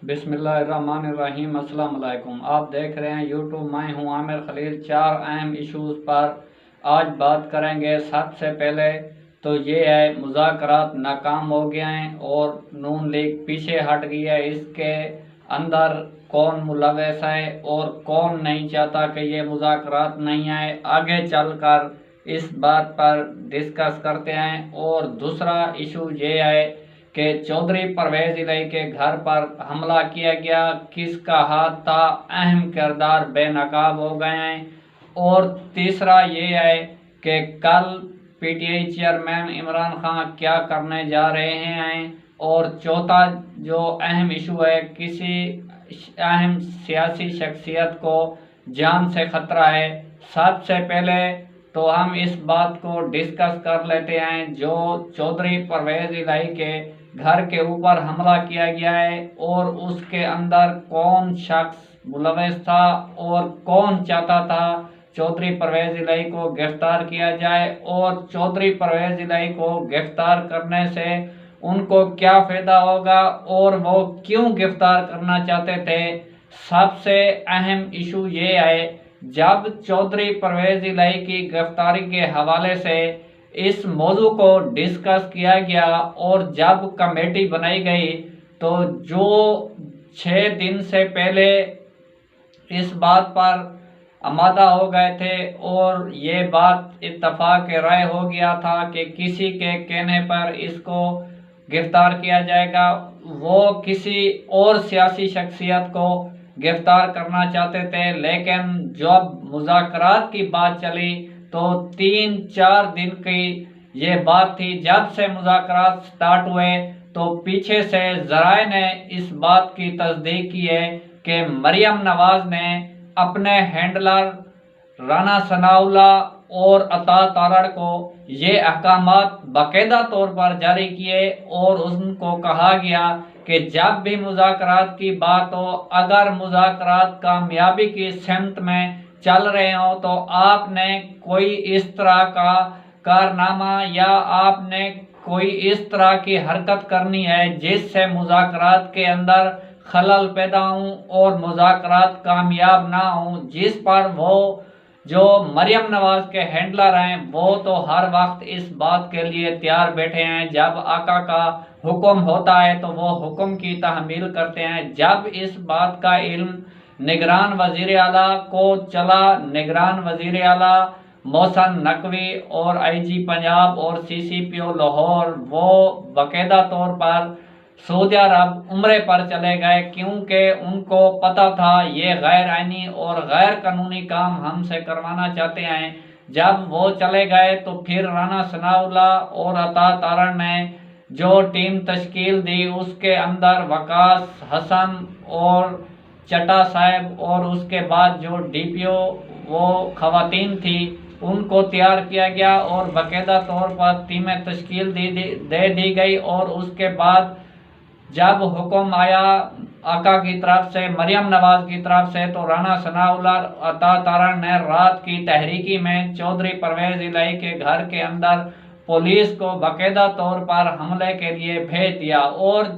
बिस्मिल्लाहिर्रहमानिर्रहीम। अस्सलाम वालेकुम। आप देख रहे हैं यूट्यूब। मैं हूं आमिर खलील। 4 अहम इशूज़ पर आज बात करेंगे। सबसे पहले तो ये है, मुज़ाकरात नाकाम हो गए हैं और नून लीग पीछे हट गई है। इसके अंदर कौन मुलव्वस है और कौन नहीं चाहता कि ये मुज़ाकरात नहीं आए, आगे चलकर इस बात पर डिस्कस करते हैं। और दूसरा इशू ये है कि चौधरी परवेज़ इलाही के घर पर हमला किया गया, किसका हाथ था, अहम किरदार बेनकाब हो गए हैं। और तीसरा ये है कि कल पीटीआई चेयरमैन इमरान खान क्या करने जा रहे हैं। और चौथा जो अहम इशू है, किसी अहम सियासी शख्सियत को जान से खतरा है। सबसे पहले तो हम इस बात को डिस्कस कर लेते हैं, जो चौधरी परवेज़ इलाही के घर के ऊपर हमला किया गया है और उसके अंदर कौन शख्स मुलव्वस था और कौन चाहता था चौधरी परवेज़ इलाही को गिरफ्तार किया जाए, और चौधरी परवेज़ इलाही को गिरफ्तार करने से उनको क्या फ़ायदा होगा और वो क्यों गिरफ्तार करना चाहते थे। सबसे अहम इशू ये है, जब चौधरी परवेज़ इलाही की गिरफ्तारी के हवाले से इस मौजू को डिस्कस किया गया और जब कमेटी बनाई गई, तो जो 6 दिन से पहले इस बात पर आमादा हो गए थे और ये बात इत्तफाक राय हो गया था कि किसी के कहने पर इसको गिरफ्तार किया जाएगा, वो किसी और सियासी शख्सियत को गिरफ्तार करना चाहते थे। लेकिन जब मुज़ाकरात की बात चली तो 3-4 दिन की ये बात थी। जब से मुज़ाकरात स्टार्ट हुए तो पीछे से ज़राए ने इस बात की तस्दीक की है कि मरियम नवाज ने अपने हैंडलर राना सनाउल्लाह और अता तारड़ को ये अहकामात बाकायदा तौर पर जारी किए और उनको कहा गया कि जब भी मुज़ाकरात की बात हो, अगर मुज़ाकरात कामयाबी की सिमत में चल रहे हो तो आपने कोई इस तरह का कारनामा या आपने कोई इस तरह की हरकत करनी है जिससे मुज़ाकरात के अंदर खलल पैदा हों और मुज़ाकरात कामयाब ना हों। जिस पर वो जो मरियम नवाज के हैंडलर हैं वो तो हर वक्त इस बात के लिए तैयार बैठे हैं, जब आका का हुक्म होता है तो वो हुक्म की तहमील करते हैं। जब इस बात का इल्म निगरान वज़ीर आला को चला, निगरान वज़ीर आला मोहसन नकवी और आईजी पंजाब और सीसीपीओ लाहौर वो बाकायदा तौर पर सऊदी अरब उम्रे पर चले गए, क्योंकि उनको पता था ये गैर आईनी और गैर कानूनी काम हमसे करवाना चाहते हैं। जब वो चले गए तो फिर राना सनाउल्लाह और अता तारड़ ने जो टीम तश्कील दी, उसके अंदर वकास हसन और चटा साहब और उसके बाद जो डीपीओ वो खवातीन थी उनको तैयार किया गया और बाकायदा तौर पर टीमें तश्कील दे दी गई। और उसके बाद जब हुक्म आया आका की तरफ से, मरियम नवाज की तरफ से, तो राना सनाउल्लाह अता तारड़ ने रात की तहरीकी में चौधरी परवेज़ इलाही के घर के अंदर पुलिस को बाकायदा तौर पर हमले के लिए भेज दिया। और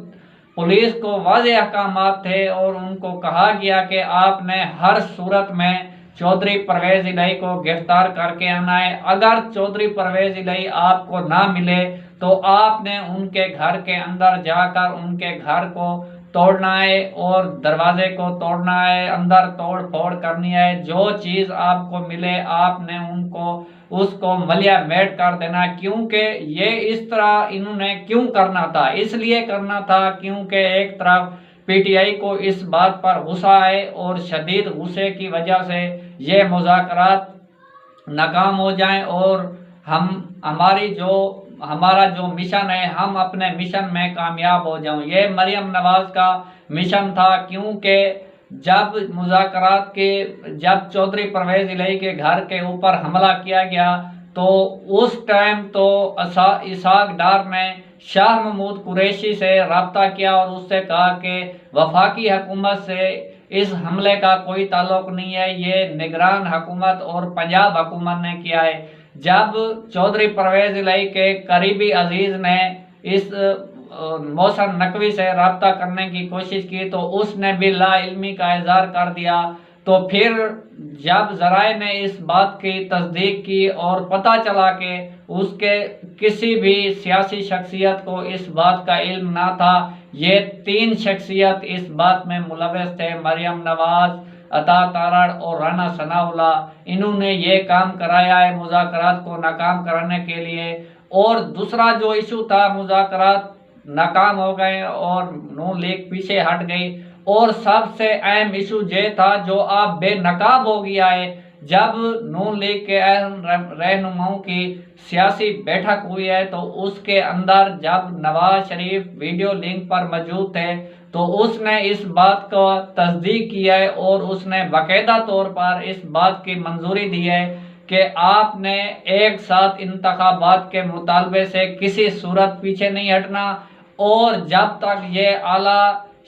पुलिस को वाज़ेह अहकामात थे और उनको कहा गया कि आपने हर सूरत में चौधरी परवेज़ इलाही को गिरफ्तार करके आना है। अगर चौधरी परवेज़ इलाही आपको ना मिले तो आपने उनके घर के अंदर जाकर उनके घर को तोड़ना है और दरवाजे को तोड़ना है, अंदर तोड़ फोड़ करनी है। जो चीज़ आपको मिले आपने उनको उसको मलिया मेट कर देना। क्योंकि ये इस तरह इन्होंने क्यों करना था, इसलिए करना था क्योंकि एक तरफ पीटीआई को इस बात पर गुस्सा है और शदीद गुस्से की वजह से ये मुज़ाकरात नाकाम हो जाएं और हमारा जो मिशन है, हम अपने मिशन में कामयाब हो जाऊं। ये मरियम नवाज का मिशन था, क्योंकि जब चौधरी परवेज़ इलाही के घर के ऊपर हमला किया गया तो उस टाइम तो इसाक डार ने शाह महमूद कुरैशी से रब्ता किया और उससे कहा कि वफाकी हुकूमत से इस हमले का कोई ताल्लुक नहीं है, ये निगरान हुकूमत और पंजाब हुकूमत ने किया है। जब चौधरी परवेज़ इलाही के करीबी अजीज ने इस मोहसन नकवी से रब्ता करने की कोशिश की तो उसने भी ला इल्मी का इज़हार कर दिया। तो फिर जब ज़राए ने इस बात की तस्दीक की और पता चला कि उसके किसी भी सियासी शख्सियत को इस बात का इल्म ना था, ये 3 शख्सियत इस बात में मुलव्वस थे, मरियम नवाज, अता तारड़ और राना सनाउल्लाह। इन्होंने ये काम कराया है मुज़ाकरात को नाकाम कराने के लिए। और दूसरा जो इशू था, मुज़ाकरात नाकाम हो गए और नून लीग पीछे हट गई। और सबसे अहम इशू ये था जो अब बेनकाब हो गया है, जब नून लीग के अहम रहनुमाओं की सियासी बैठक हुई है तो उसके अंदर जब नवाज शरीफ वीडियो लिंक पर मौजूद थे तो उसने इस बात को तस्दीक किया है और उसने बाकायदा तौर पर इस बात की मंजूरी दी है कि आपने एक साथ इंतखाबात के मुतालबे से किसी सूरत पीछे नहीं हटना। और जब तक ये आला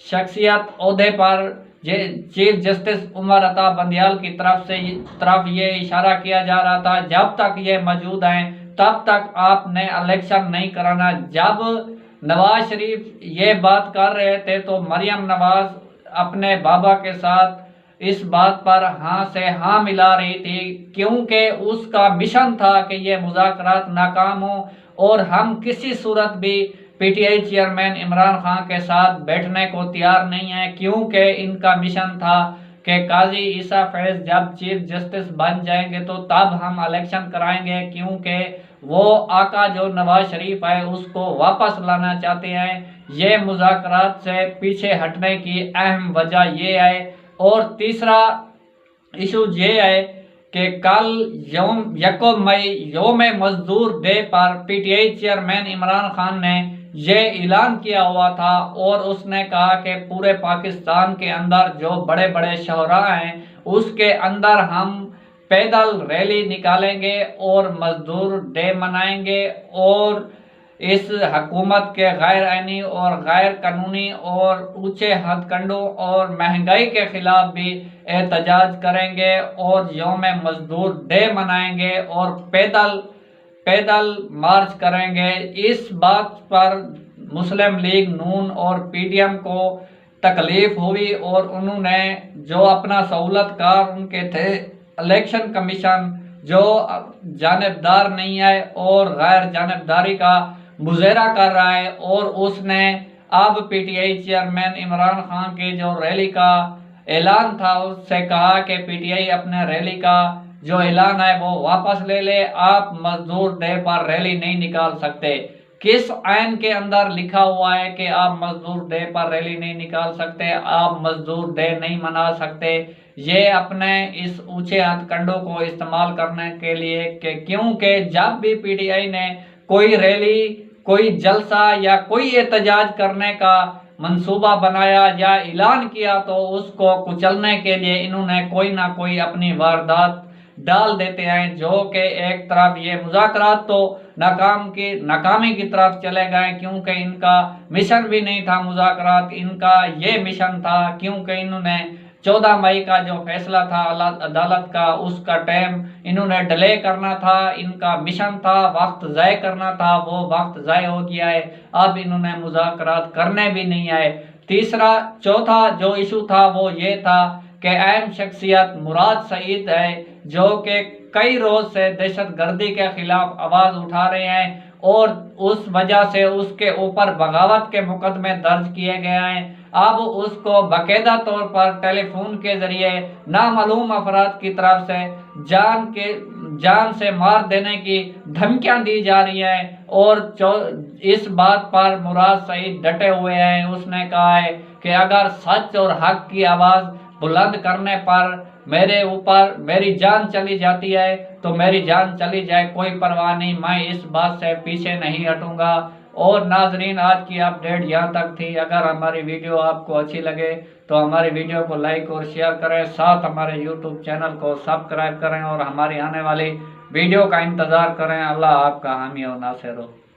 शख्सियत ओहदे पर चीफ जस्टिस उमर अता बंदियाल की तरफ ये इशारा किया जा रहा था, जब तक ये मौजूद हैं तब तक आपने इलेक्शन नहीं कराना। जब नवाज शरीफ ये बात कर रहे थे तो मरियम नवाज अपने बाबा के साथ इस बात पर हाँ से हाँ मिला रही थी, क्योंकि उसका मिशन था कि ये मुज़ाकरात नाकाम हो और हम किसी सूरत भी पीटीआई चेयरमैन इमरान खान के साथ बैठने को तैयार नहीं है, क्योंकि इनका मिशन था कि काजी ईसा फैज जब चीफ जस्टिस बन जाएंगे तो तब हम इलेक्शन कराएंगे, क्योंकि वो आका जो नवाज शरीफ है उसको वापस लाना चाहते हैं। ये मुज़ाकरात से पीछे हटने की अहम वजह ये है। और तीसरा इशू ये है कि कल यकम मई योम मजदूर डे पर पीटीआई चेयरमैन इमरान खान ने ये ऐलान किया हुआ था और उसने कहा कि पूरे पाकिस्तान के अंदर जो बड़े बड़े शहरा हैं उसके अंदर हम पैदल रैली निकालेंगे और मजदूर डे मनाएंगे और इस हुकूमत के गैर आइनी और गैर कानूनी और ऊंचे हथकंडों और महंगाई के खिलाफ भी एहतजाज करेंगे और यौम मजदूर डे मनाएंगे और पैदल मार्च करेंगे। इस बात पर मुस्लिम लीग नून और पीडीएम को तकलीफ हुई और उन्होंने जो अपना सहूलतकार उनके थे इलेक्शन कमीशन जो जानिबदार नहीं है और गैर जानिबदारी का मुज़ाहरा कर रहा है, और उसने अब पीटीआई चेयरमैन इमरान खान की जो रैली का ऐलान था उससे कहा कि पीटीआई अपने रैली का जो ऐलान है वो वापस ले ले, आप मजदूर डे पर रैली नहीं निकाल सकते। किस आइन के अंदर लिखा हुआ है कि आप मजदूर डे पर रैली नहीं निकाल सकते, आप मजदूर डे नहीं मना सकते? ये अपने इस ऊंचे हथकंडों को इस्तेमाल करने के लिए कि क्योंकि जब भी पीटीआई ने कोई रैली, कोई जलसा या कोई एहतजाज करने का मंसूबा बनाया या ऐलान किया तो उसको कुचलने के लिए इन्होंने कोई ना कोई अपनी वारदात डाल देते हैं, जो कि एक तरफ ये मुज़ाकरात तो नाकामी की तरफ चले गए, क्योंकि इनका मिशन भी नहीं था मुज़ाकरात, इनका ये मिशन था क्योंकि इन्होंने 14 मई का जो फैसला था अदालत का उसका टाइम इन्होंने डिले करना था, इनका मिशन था वक्त ज़ाय करना था, वो वक्त ज़ाय हो गया है। अब इन्होंने मुज़ाकरात करने भी नहीं आए। चौथा जो इशू था वो ये था कि अहम शख्सियत मुराद सईद है जो कि कई रोज से दहशतगर्दी के खिलाफ आवाज़ उठा रहे हैं और उस वजह से उसके ऊपर बगावत के मुकदमे दर्ज किए गए हैं। अब उसको बाकायदा तौर पर टेलीफोन के जरिए नामालूम अफराद की तरफ से जान से मार देने की धमकियां दी जा रही हैं और इस बात पर मुराद सईद डटे हुए हैं। उसने कहा है कि अगर सच और हक की आवाज़ बुलंद करने पर मेरे ऊपर मेरी जान चली जाती है तो मेरी जान चली जाए, कोई परवाह नहीं, मैं इस बात से पीछे नहीं हटूंगा। और नाजरीन, आज की अपडेट यहाँ तक थी। अगर हमारी वीडियो आपको अच्छी लगे तो हमारी वीडियो को लाइक और शेयर करें, साथ हमारे यूट्यूब चैनल को सब्सक्राइब करें और हमारी आने वाली वीडियो का इंतज़ार करें। अल्लाह आपका हामी और नासिर हो।